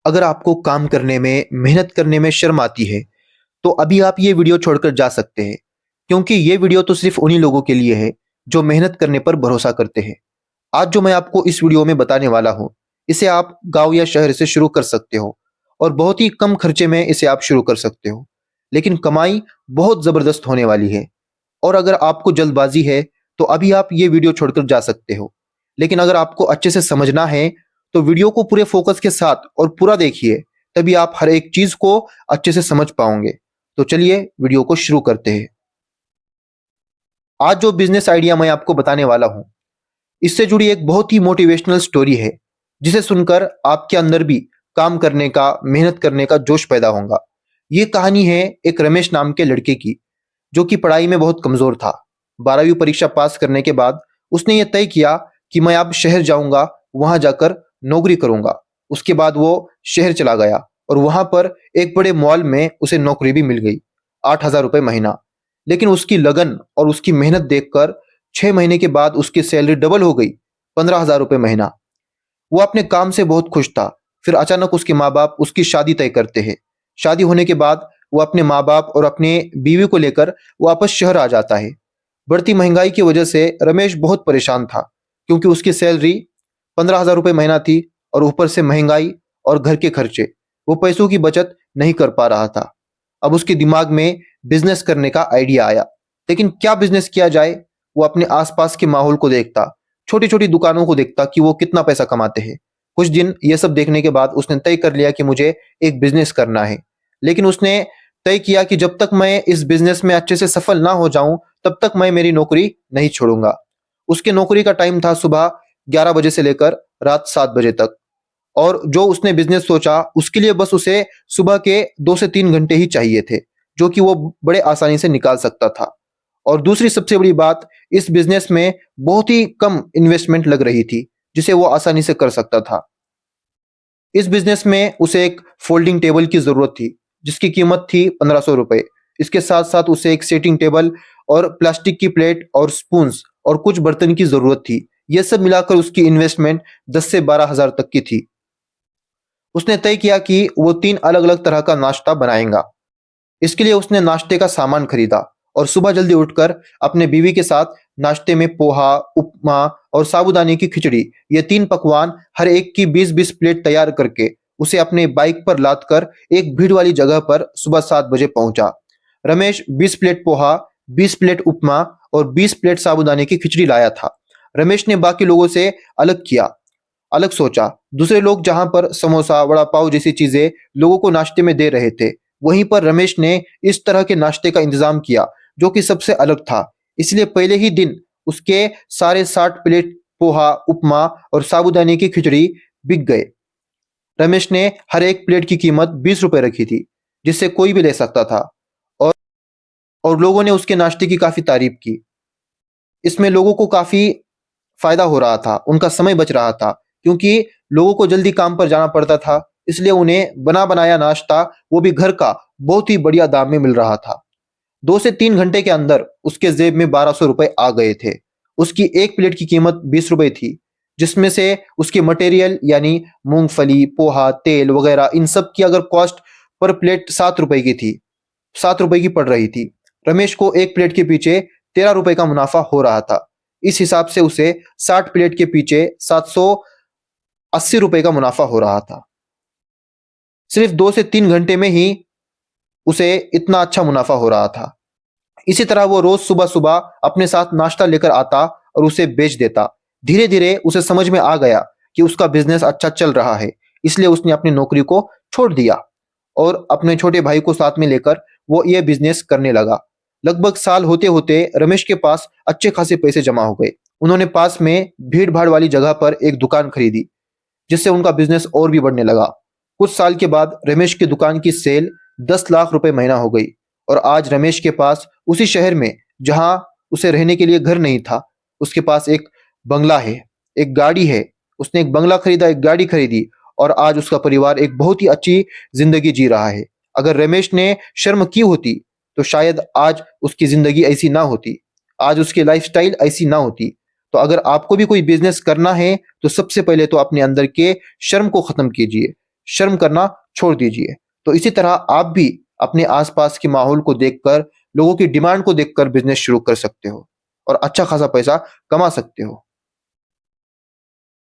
अगर आपको काम करने में, मेहनत करने में शर्म आती है, तो अभी आप ये वीडियो छोड़कर जा सकते हैं, क्योंकि ये वीडियो तो सिर्फ उन्हीं लोगों के लिए है जो मेहनत करने पर भरोसा करते हैं। आज जो मैं आपको इस वीडियो में बताने वाला हूँ, इसे आप गांव या शहर से शुरू कर सकते हो और बहुत ही कम खर्चे में इसे आप शुरू कर सकते हो। लेकिन कमाई बहुत ज़बरदस्त होने वाली है। और अगर आपको जल्दबाजी है, तो अभी आप ये वीडियो छोड़कर जा सकते हो। लेकिन अगर आपको अच्छे से समझना है, तो वीडियो को पूरे फोकस के साथ और पूरा देखिए, तभी आप हर एक चीज को अच्छे से समझ पाओगे। तो चलिए वीडियो को शुरू करते हैं। आज जो बिजनेस आइडिया मैं आपको बताने वाला हूं, इससे जुड़ी एक बहुत ही मोटिवेशनल स्टोरी है, जिसे सुनकर आपके अंदर भी काम करने का, मेहनत करने का जोश पैदा होगा। ये कहानी है एक रमेश नाम के लड़के की, जो कि पढ़ाई में बहुत कमजोर था। 12वीं परीक्षा पास करने के बाद उसने ये तय किया कि मैं अब शहर जाऊंगा, वहां जाकर नौकरी करूंगा। उसके बाद वो शहर चला गया और वहां पर एक बड़े मॉल में उसे नौकरी भी मिल गई, 8,000 रुपये महीना। लेकिन उसकी लगन और उसकी मेहनत देखकर 6 महीने के बाद उसकी सैलरी डबल हो गई, 15,000 रुपये महीना। वो अपने काम से बहुत खुश था। फिर अचानक उसके माँ बाप उसकी शादी तय करते हैं। शादी होने के बाद वो अपने माँ बाप और अपने बीवी को लेकर वापस शहर आ जाता है। बढ़ती महंगाई की वजह से रमेश बहुत परेशान था, क्योंकि उसकी सैलरी 15,000 रुपये महीना थी और ऊपर से महंगाई और घर के खर्चे। वो पैसों की बचत नहीं कर पा रहा था। अब उसके दिमाग में बिजनेस करने का आइडिया आया, लेकिन क्या बिजनेस किया जाए। वो अपने आसपास के माहौल को देखता, छोटी छोटी दुकानों को देखता कि वो कितना पैसा कमाते हैं। कुछ दिन ये सब देखने के बाद उसने तय कर लिया कि मुझे एक बिजनेस करना है। लेकिन उसने तय किया कि जब तक मैं इस बिजनेस में अच्छे से सफल ना हो जाऊं, तब तक मैं मेरी नौकरी नहीं छोड़ूंगा। उसके नौकरी का टाइम था सुबह 11 बजे से लेकर रात 7 बजे तक। और जो उसने बिजनेस सोचा, उसके लिए बस उसे सुबह के 2 से 3 घंटे ही चाहिए थे, जो कि वो बड़े आसानी से निकाल सकता था। और दूसरी सबसे बड़ी बात, इस बिजनेस में बहुत ही कम इन्वेस्टमेंट लग रही थी, जिसे वो आसानी से कर सकता था। इस बिजनेस में उसे एक फोल्डिंग टेबल की जरूरत थी, जिसकी कीमत थी 1,500 रुपए। इसके साथ साथ उसे एक सेटिंग टेबल और प्लास्टिक की प्लेट और स्पून्स और कुछ बर्तन की जरूरत थी। यह सब मिलाकर उसकी इन्वेस्टमेंट 10 से 12 हजार तक की थी। उसने तय किया कि वो 3 अलग अलग तरह का नाश्ता बनाएगा। इसके लिए उसने नाश्ते का सामान खरीदा और सुबह जल्दी उठकर अपने बीवी के साथ नाश्ते में पोहा, उपमा और साबूदाने की खिचड़ी, ये 3 पकवान हर एक की 20-20 प्लेट तैयार करके उसे अपने बाइक पर लादकर एक भीड़ वाली जगह पर सुबह 7 बजे पहुंचा। रमेश 20 प्लेट पोहा, 20 प्लेट उपमा और 20 प्लेट साबूदाने की खिचड़ी लाया था। रमेश ने बाकी लोगों से अलग किया, अलग सोचा। दूसरे लोग जहां पर समोसा, वड़ा पाव जैसी चीजें लोगों को नाश्ते में दे रहे थे, वहीं पर रमेश ने इस तरह के नाश्ते का इंतजाम किया, जो कि सबसे अलग था। इसलिए पहले ही दिन उसके सारे 60 प्लेट पोहा, उपमा और साबूदाने की खिचड़ी बिक गए। रमेश ने हर एक प्लेट की कीमत 20 रुपए रखी थी, जिससे कोई भी ले सकता था। और और लोगों ने उसके नाश्ते की काफी तारीफ की। इसमें लोगों को काफी फायदा हो रहा था, उनका समय बच रहा था, क्योंकि लोगों को जल्दी काम पर जाना पड़ता था। इसलिए उन्हें बना बनाया नाश्ता, वो भी घर का, बहुत ही बढ़िया दाम में मिल रहा था। 2 से 3 घंटे के अंदर उसके जेब में 1,200 रुपए आ गए थे। उसकी एक प्लेट की कीमत 20 रुपए थी, जिसमें से उसके मटेरियल यानी मूंगफली, पोहा, तेल वगैरह, इन सब की अगर कॉस्ट पर प्लेट 7 रुपए की थी, 7 रुपए की पड़ रही थी। रमेश को एक प्लेट के पीछे 13 रुपए का मुनाफा हो रहा था। इस हिसाब से उसे 60 प्लेट के पीछे 780 रुपए का मुनाफा हो रहा था। सिर्फ 2 से 3 घंटे में ही उसे इतना अच्छा मुनाफा हो रहा था। इसी तरह वो रोज सुबह सुबह अपने साथ नाश्ता लेकर आता और उसे बेच देता। धीरे धीरे उसे समझ में आ गया कि उसका बिजनेस अच्छा चल रहा है, इसलिए उसने अपनी नौकरी को छोड़ दिया और अपने छोटे भाई को साथ में लेकर वो ये बिजनेस करने लगा। लगभग साल होते होते रमेश के पास अच्छे खासे पैसे जमा हो गए। उन्होंने पास में भीड़ भाड़ वाली जगह पर एक दुकान खरीदी, जिससे उनका बिजनेस और भी बढ़ने लगा। कुछ साल के बाद रमेश की दुकान की सेल 10 लाख रुपए महीना हो गई। और आज रमेश के पास उसी शहर में, जहां उसे रहने के लिए घर नहीं था, उसके पास एक बंगला है, एक गाड़ी है। उसने एक बंगला खरीदा, एक गाड़ी खरीदी, और आज उसका परिवार एक बहुत ही अच्छी जिंदगी जी रहा है। अगर रमेश ने शर्म की होती, तो शायद आज उसकी जिंदगी ऐसी ना होती, आज उसकी लाइफस्टाइल ऐसी ना होती। तो अगर आपको भी कोई बिजनेस करना है, तो सबसे पहले तो अपने अंदर के शर्म को खत्म कीजिए, शर्म करना छोड़ दीजिए। तो इसी तरह आप भी अपने आसपास के माहौल को देखकर, लोगों की डिमांड को देखकर बिजनेस शुरू कर सकते हो और अच्छा खासा पैसा कमा सकते हो।